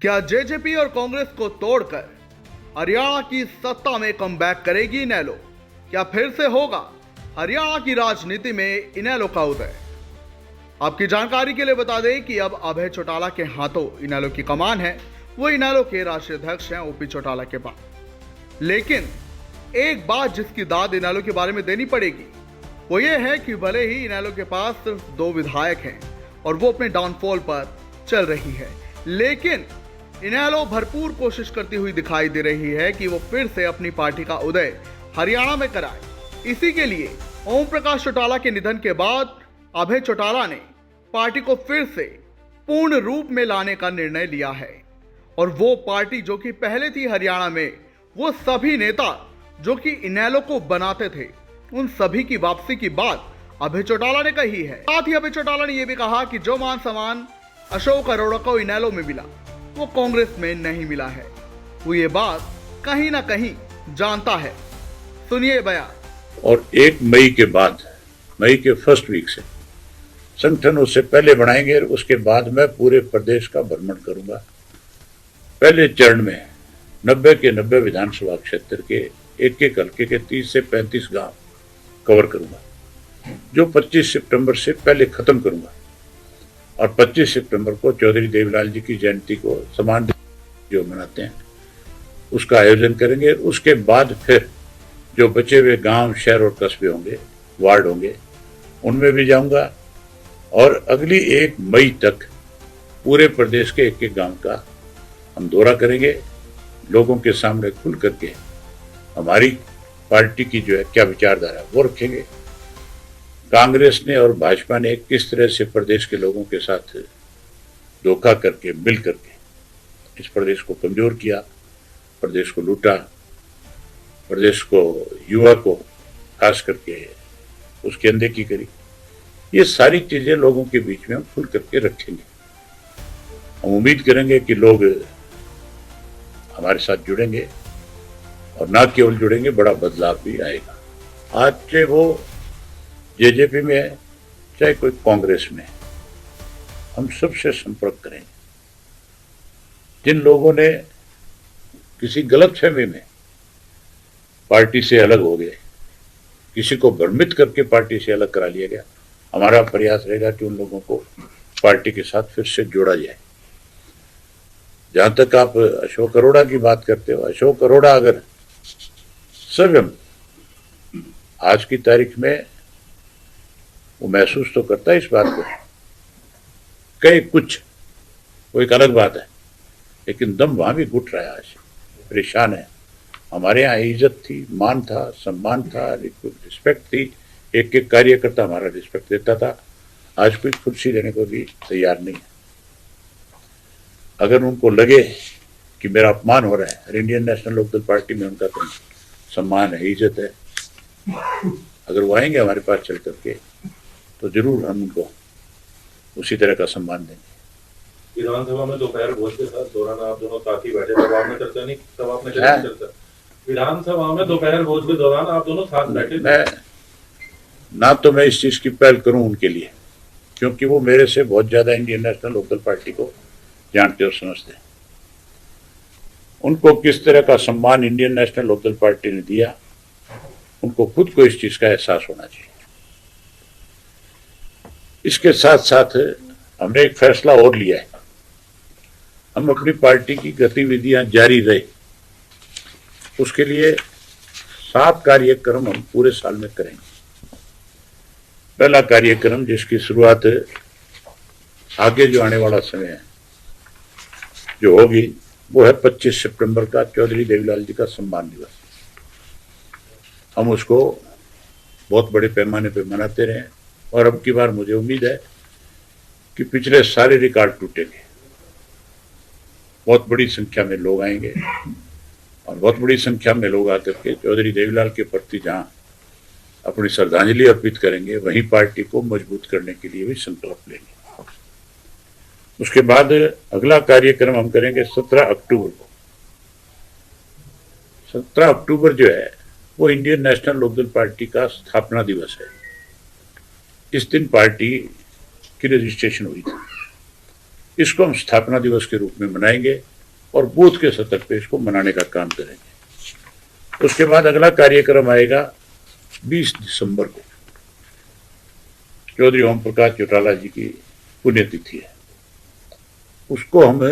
क्या जेजेपी और कांग्रेस को तोड़कर हरियाणा की सत्ता में कमबैक करेगी इनेलो? क्या फिर से होगा हरियाणा की राजनीति में इनेलो का उदय? आपकी जानकारी के लिए बता दें कि अब अभय चौटाला के हाथों इनेलो की कमान है। वो इनेलो के राष्ट्रीय अध्यक्ष हैं ओपी चौटाला के बाद। लेकिन एक बात जिसकी दाद इनेलो के बारे में देनी पड़ेगी वो ये है कि भले ही इनेलो के पास सिर्फ 2 विधायक हैं और वो अपने डाउनफॉल पर चल रही है, लेकिन इनेलो भरपूर कोशिश करती हुई दिखाई दे रही है कि वो फिर से अपनी पार्टी का उदय हरियाणा में कराए। इसी के लिए ओम प्रकाश चौटाला के निधन के बाद अभय चौटाला ने पार्टी को फिर से पूर्ण रूप में लाने का निर्णय लिया है। और वो पार्टी जो कि पहले थी हरियाणा में, वो सभी नेता जो कि इनेलो को बनाते थे, उन सभी की वापसी की बात अभय चौटाला ने कही है। साथ ही अभय चौटाला ने यह भी कहा कि जो मान सम्मान अशोक अरोड़ा को इनेलो में मिला वो कांग्रेस में नहीं मिला है। वो ये बात कहीं ना कहीं जानता है। सुनिए बयान। और 1 मई के बाद, मई के फर्स्ट वीक से संगठन उससे पहले बनाएंगे और उसके बाद मैं पूरे प्रदेश का भ्रमण करूंगा। पहले चरण में 90 के 90 विधानसभा क्षेत्र के एक हल्के के 30 से 35 गांव कवर करूंगा, जो 25 सितंबर से पहले खत्म करूंगा। और 25 सितंबर को चौधरी देवीलाल जी की जयंती को सम्मान जो मनाते हैं उसका आयोजन करेंगे। उसके बाद फिर जो बचे हुए गांव, शहर और कस्बे होंगे, वार्ड होंगे, उनमें भी जाऊंगा। और अगली 1 मई तक पूरे प्रदेश के एक गांव का हम दौरा करेंगे, लोगों के सामने खुल करके हमारी पार्टी की जो है क्या विचारधारा वो रखेंगे। कांग्रेस ने और भाजपा ने किस तरह से प्रदेश के लोगों के साथ धोखा करके, मिल करके इस प्रदेश को कमजोर किया, प्रदेश को लूटा, प्रदेश को, युवा को खास करके उसकी अनदेखी करी, ये सारी चीजें लोगों के बीच में हम खुल करके रखेंगे। हम उम्मीद करेंगे कि लोग हमारे साथ जुड़ेंगे और ना केवल जुड़ेंगे, बड़ा बदलाव भी आएगा। आज से वो जेजेपी में है, चाहे कोई कांग्रेस में, हम सबसे संपर्क करेंगे। जिन लोगों ने किसी गलतफहमी में पार्टी से अलग हो गए, किसी को भ्रमित करके पार्टी से अलग करा लिया गया, हमारा प्रयास रहेगा कि उन लोगों को पार्टी के साथ फिर से जोड़ा जाए। जहां तक आप अशोक अरोड़ा की बात करते हो, अशोक अरोड़ा अगर स्वयं आज की तारीख में वो महसूस तो करता है इस बात को, कई कुछ वो एक अलग बात है, लेकिन दम वहां भी घुट रहा है, आज परेशान है। हमारे यहाँ इज्जत थी, मान था, सम्मान था, रिस्पेक्ट थी, एक एक कार्यकर्ता हमारा रिस्पेक्ट देता था। आज कोई कुर्सी देने को भी तैयार नहीं है। अगर उनको लगे कि मेरा अपमान हो रहा है, और इंडियन नेशनल लोकदल पार्टी में उनका तो सम्मान है, इज्जत है, अगर वो आएंगे हमारे पास चल करके तो जरूर हम उनको उसी तरह का सम्मान देंगे। विधानसभा में दोपहर भोज के दौरान आप दोनों साथ ही बैठे, तब आपने चर्चा नहीं, तब आपने चर्चा। विधानसभा में दोपहर भोज के दौरान आप दोनों साथ बैठे। मैं इस चीज की पहल करूं उनके लिए, क्योंकि वो मेरे से बहुत ज्यादा इंडियन नेशनल लोकदल पार्टी को जानते और समझते हैं। उनको किस तरह का सम्मान इंडियन नेशनल लोकदल पार्टी ने दिया, उनको खुद को इस चीज का एहसास होना चाहिए। इसके साथ साथ हमने एक फैसला और लिया है, हम अपनी पार्टी की गतिविधियां जारी रहे, उसके लिए 7 कार्यक्रम हम पूरे साल में करेंगे। पहला कार्यक्रम जिसकी शुरुआत आगे जो आने वाला समय है जो होगी, वो है 25 सितंबर का चौधरी देवीलाल जी का सम्मान दिवस। हम उसको बहुत बड़े पैमाने पर मनाते रहे, और अब की बार मुझे उम्मीद है कि पिछले सारे रिकॉर्ड टूटेंगे। बहुत बड़ी संख्या में लोग आएंगे और बहुत बड़ी संख्या में लोग आकर के चौधरी देवीलाल के प्रति जहां अपनी श्रद्धांजलि अर्पित करेंगे, वहीं पार्टी को मजबूत करने के लिए भी संकल्प लेंगे। उसके बाद अगला कार्यक्रम हम करेंगे 17 अक्टूबर को। 17 अक्टूबर जो है वो इंडियन नेशनल लोकदल पार्टी का स्थापना दिवस है। इस दिन पार्टी की रजिस्ट्रेशन हुई थी। इसको हम स्थापना दिवस के रूप में मनाएंगे। और बूथ के स्तर पे इसको मनाने का काम करेंगे। उसके बाद अगला कार्यक्रम आएगा 20 दिसंबर को, चौधरी ओम प्रकाश चौटाला जी की पुण्यतिथि है। उसको हम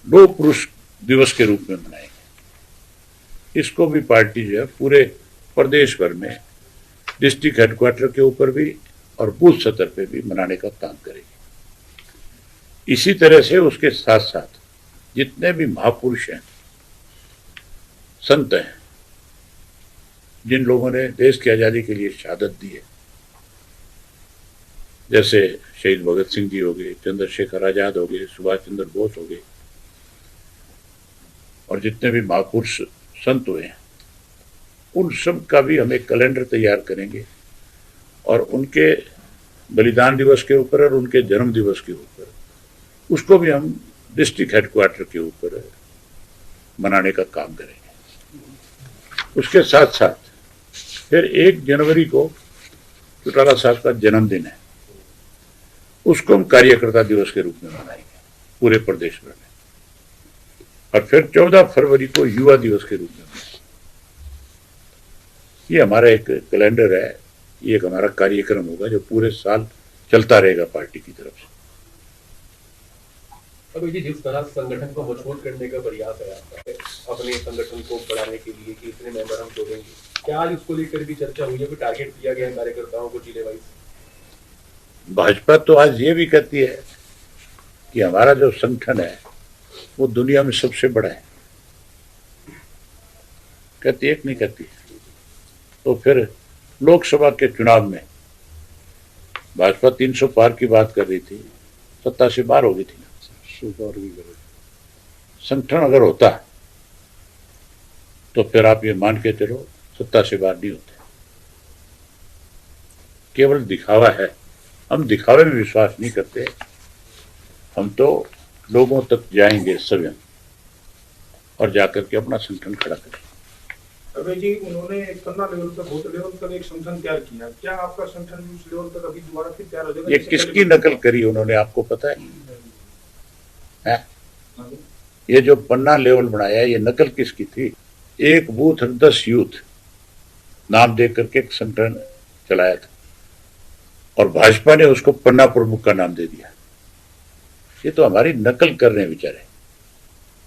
लौह पुरुष दिवस के रूप में मनाएंगे। इसको भी पार्टी जो है पूरे प्रदेश भर में डिस्ट्रिक्ट हेडक्वार्टर के ऊपर भी और बूथ स्तर पे भी मनाने का काम करेगी। इसी तरह से उसके साथ साथ जितने भी महापुरुष हैं, संत हैं, जिन लोगों ने देश की आजादी के लिए शहादत दी है, जैसे शहीद भगत सिंह जी हो गए, चंद्रशेखर आजाद हो गए, सुभाष चंद्र बोस हो गए, और जितने भी महापुरुष संत हुए हैं, उन सब का भी हम एक कैलेंडर तैयार करेंगे और उनके बलिदान दिवस के ऊपर और उनके जन्म दिवस के ऊपर उसको भी हम डिस्ट्रिक्ट हेडक्वार्टर के ऊपर मनाने का काम करेंगे। उसके साथ साथ फिर 1 जनवरी को चौटाला साहब का जन्मदिन है, उसको हम कार्यकर्ता दिवस के रूप में मनाएंगे पूरे प्रदेश भर में, और फिर 14 फरवरी को युवा दिवस के रूप में मनाएंगे। ये हमारा एक कैलेंडर है, ये एक हमारा कार्यक्रम होगा जो पूरे साल चलता रहेगा पार्टी की तरफ से। अब ये जिस तरह संगठन को मजबूत करने का प्रयास है आपका, अपने संगठन को बढ़ाने के लिए कि इतने मेंबर हम जोड़ेंगे, क्या आज उसको लेकर भी चर्चा हुई है, कोई टारगेट दिया गया है कार्यकर्ताओं को जिले वाइज? भाजपा तो आज ये भी कहती है कि हमारा जो संगठन है वो दुनिया में सबसे बड़ा है, कहती है कि नहीं कहती? तो फिर लोकसभा के चुनाव में भाजपा 300 पार की बात कर रही थी, सत्ता से बाहर हो गई थी ना। संगठन अगर होता तो फिर आप ये मान के चलो सत्ता से बाहर नहीं होते। केवल दिखावा है, हम दिखावे में विश्वास नहीं करते, हम तो लोगों तक जाएंगे स्वयं और जाकर के अपना संगठन खड़ा करेंगे। अभय जी, उन्होंने पन्ना लेवल तक, बूथ लेवल तक एक संगठन तैयार किया, क्या आपका संगठन उस लेवल तक अभी दोबारा फिर तैयार हो जाएगा? ये किसकी नकल करी उन्होंने, आपको पता है? ये जो पन्ना लेवल बनाया, ये नकल किसकी थी? एक बूथ 10 यूथ नाम दे करके एक संगठन चलाया था और भाजपा ने उसको पन्ना प्रमुख का नाम दे दिया। ये तो हमारी नकल कर रहे हैं बेचारे।